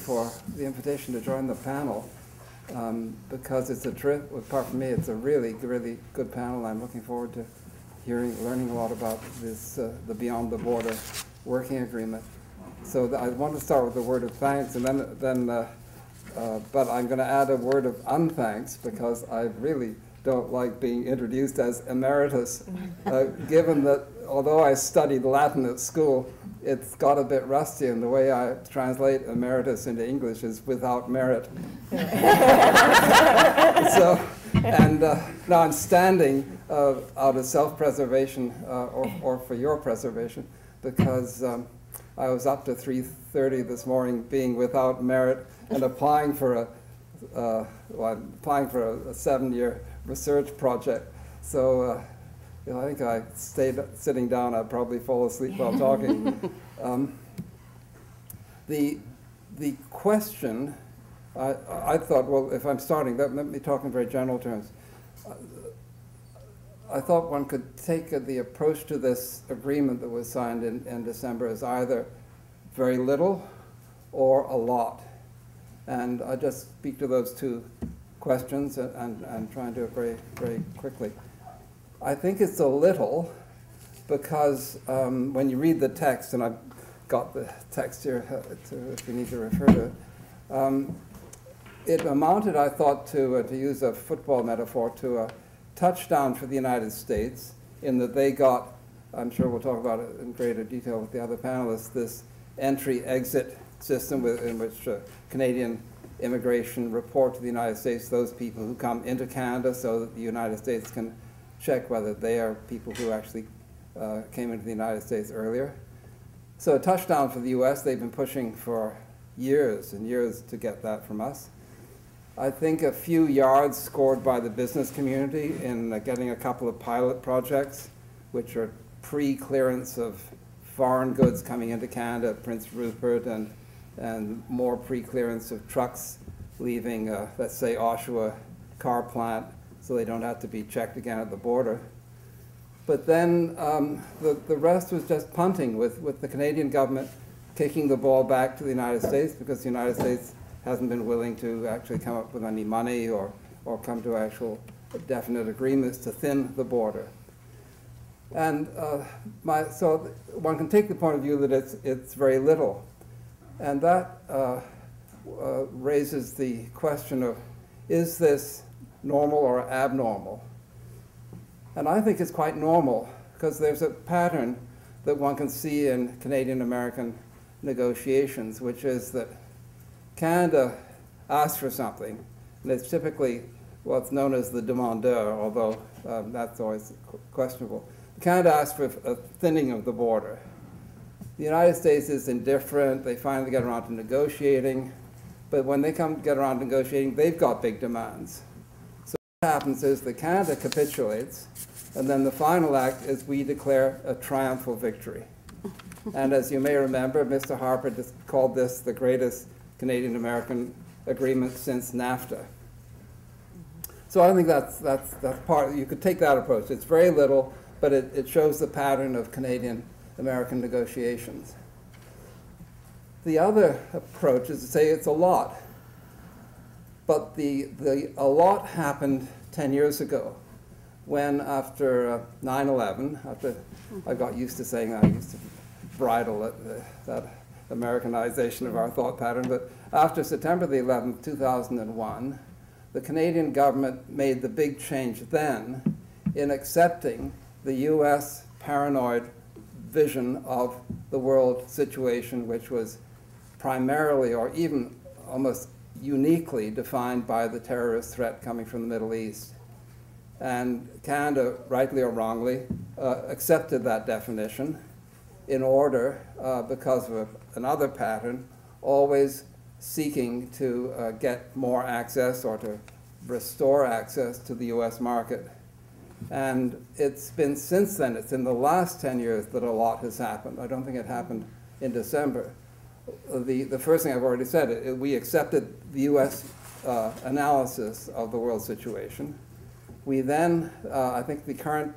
for the invitation to join the panel, because it's a trip. Apart from me, it's a really, really good panel. I'm looking forward to learning a lot about this, the Beyond the Border Working Agreement. So I want to start with a word of thanks, and but I'm going to add a word of unthanks, because I really don't like being introduced as emeritus, given that although I studied Latin at school, it's got a bit rusty, and the way I translate emeritus into English is without merit. So, and now I'm standing out of self-preservation, or for your preservation, because I was up to 3:30 this morning being without merit and applying for a 7-year research project. So I think I stayed sitting down. I'd probably fall asleep while talking. The question, I thought, well, if I'm starting, let me talk in very general terms. I thought one could take the approach to this agreement that was signed in December as either very little or a lot. And I just speak to those two questions and try and do it very, very quickly. I think it's a little because when you read the text, and I've got the text here if you need to refer to it, it amounted, I thought, to use a football metaphor, to a touchdown for the United States, in that they got, I'm sure we'll talk about it in greater detail with the other panelists, this entry-exit system in which Canadian immigration report to the United States those people who come into Canada, so that the United States can check whether they are people who actually came into the United States earlier. So a touchdown for the US. They've been pushing for years and years to get that from us. I think a few yards scored by the business community in getting a couple of pilot projects, which are pre-clearance of foreign goods coming into Canada, Prince Rupert, and more pre-clearance of trucks leaving, let's say, Oshawa car plant, so they don't have to be checked again at the border. But then the rest was just punting, with the Canadian government kicking the ball back to the United States, because the United States hasn't been willing to actually come up with any money or come to actual definite agreements to thin the border. And so one can take the point of view that it's very little. And that raises the question of, is this normal or abnormal? And I think it's quite normal, because there's a pattern that one can see in Canadian-American negotiations, which is that Canada asks for something, and it's typically what's known as the demandeur, although that's always questionable. Canada asks for a thinning of the border. The United States is indifferent. They finally get around to negotiating, but when they get around to negotiating, they've got big demands. So what happens is that Canada capitulates, and then the final act is we declare a triumphal victory. And as you may remember, Mr. Harper just called this the greatest Canadian-American agreement since NAFTA. So I think that's part. You could take that approach. It's very little, but it shows the pattern of Canadian-American negotiations. The other approach is to say it's a lot. But the a lot happened 10 years ago, when after 9/11, after I got used to saying that, I used to bridle that Americanization of our thought pattern, but after September the 11th, 2001, the Canadian government made the big change then in accepting the US paranoid vision of the world situation, which was primarily, or even almost uniquely, defined by the terrorist threat coming from the Middle East. And Canada, rightly or wrongly, accepted that definition in order, because of another pattern, always seeking to get more access or to restore access to the US market. And it's been since then, it's in the last 10 years that a lot has happened. I don't think it happened in December. The first thing I've already said, we accepted the US analysis of the world situation. We then, I think the current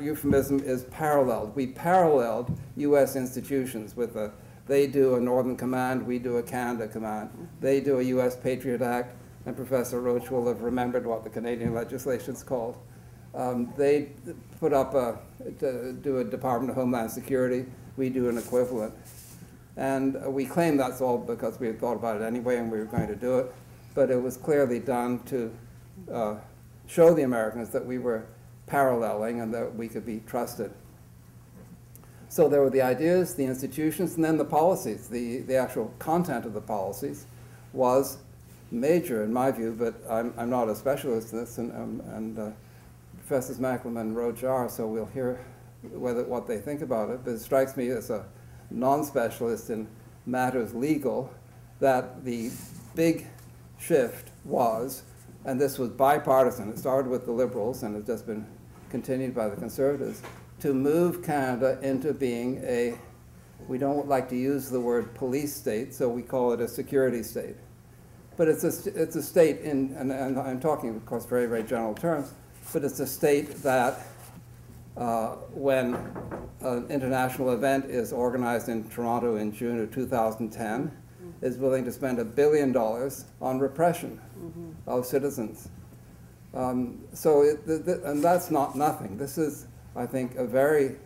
euphemism is paralleled. We paralleled US institutions with a They do a Northern Command, we do a Canada Command. They do a US Patriot Act, and Professor Roach will have remembered what the Canadian legislation is called. They put up do a Department of Homeland Security, we do an equivalent. And we claim that's all because we had thought about it anyway and we were going to do it, but it was clearly done to show the Americans that we were paralleling and that we could be trusted. So there were the ideas, the institutions, and then the policies. The actual content of the policies was major in my view, but I'm not a specialist in this, and Professors Macklem and Roach are, so we'll hear what they think about it. But it strikes me as a non-specialist in matters legal that the big shift was, and this was bipartisan, it started with the Liberals and has just been continued by the Conservatives, to move Canada into being a, we don't like to use the word police state, so we call it a security state. But it's a state in, and I'm talking, of course, very, very general terms, but it's a state that when an international event is organized in Toronto in June of 2010, is willing to spend $1 billion on repression of citizens. And that's not nothing. This is, I think, a very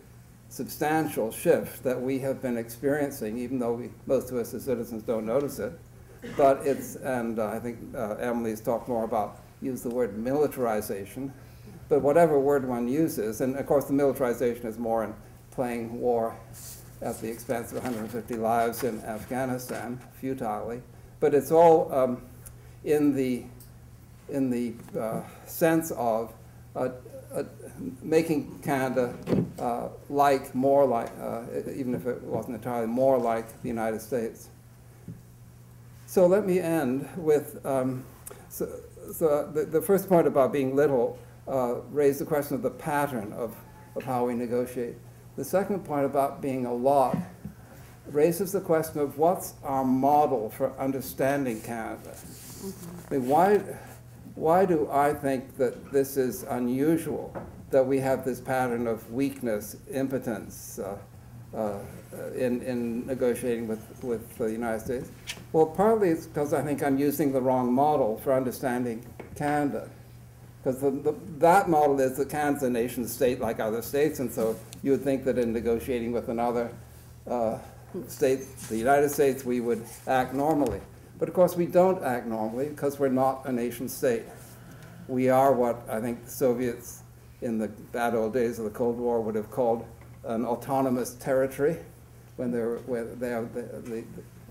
substantial shift that we have been experiencing, even though most of us as citizens don't notice it. But it's, and I think Emily's talked more about, use the word militarization, but whatever word one uses, and of course the militarization is more in playing war at the expense of 150 lives in Afghanistan, futilely, but it's all in the sense of making Canada more like, even if it wasn't entirely, more like the United States. So let me end with, the first point about being little raised the question of the pattern of how we negotiate. The second point about being a lot raises the question of what's our model for understanding Canada. I mean, why do I think that this is unusual, that we have this pattern of weakness, impotence in negotiating with the United States? Well, partly it's because I think I'm using the wrong model for understanding Canada. Because that model is that Canada's a nation state like other states, and so you would think that in negotiating with another state, the United States, we would act normally. But of course we don't act normally because we're not a nation state. We are what I think the Soviets in the bad old days of the Cold War would have called an autonomous territory, when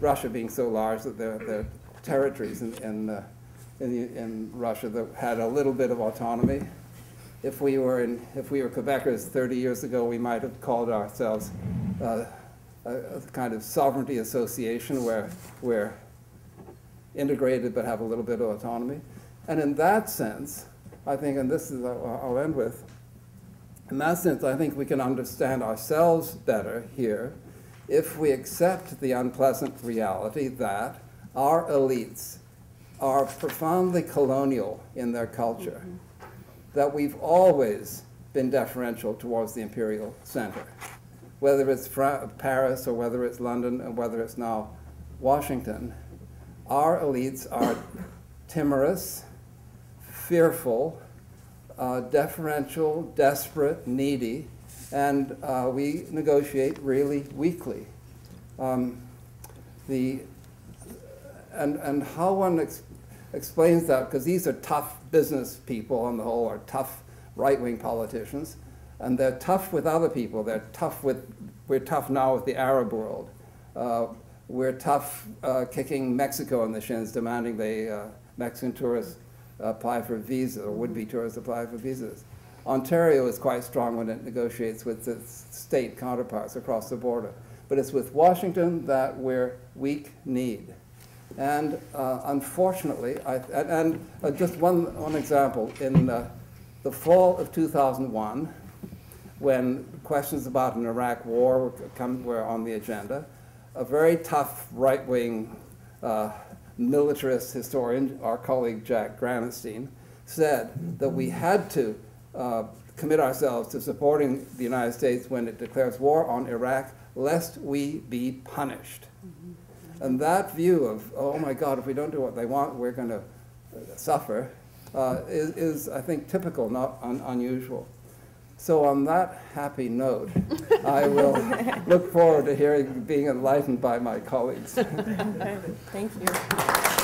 Russia being so large that there are territories in Russia that had a little bit of autonomy. If we were Quebecers 30 years ago, we might have called ourselves a kind of sovereignty association where we're integrated but have a little bit of autonomy. And in that sense, I think, and this is I'll end with, in that sense, I think we can understand ourselves better here if we accept the unpleasant reality that our elites are profoundly colonial in their culture, that we've always been deferential towards the imperial center, whether it's Paris or whether it's London and whether it's now Washington. Our elites are timorous, fearful, deferential, desperate, needy, and we negotiate really weakly. And how one explains that, because these are tough business people on the whole, or tough right-wing politicians, and they're tough with other people. We're tough now with the Arab world. We're tough kicking Mexico in the shins, demanding the Mexican tourists apply for visas, or would-be tourists apply for visas. Ontario is quite strong when it negotiates with its state counterparts across the border. But it's with Washington that we're weak-kneed. And unfortunately, just one example, in the fall of 2001, when questions about an Iraq war were on the agenda, a very tough right-wing militarist historian, our colleague Jack Granatstein, said that we had to commit ourselves to supporting the United States when it declares war on Iraq lest we be punished. And that view of, oh my God, if we don't do what they want, we're going to suffer, is, I think, typical, not unusual. So on that happy note, I will look forward to being enlightened by my colleagues. Thank you.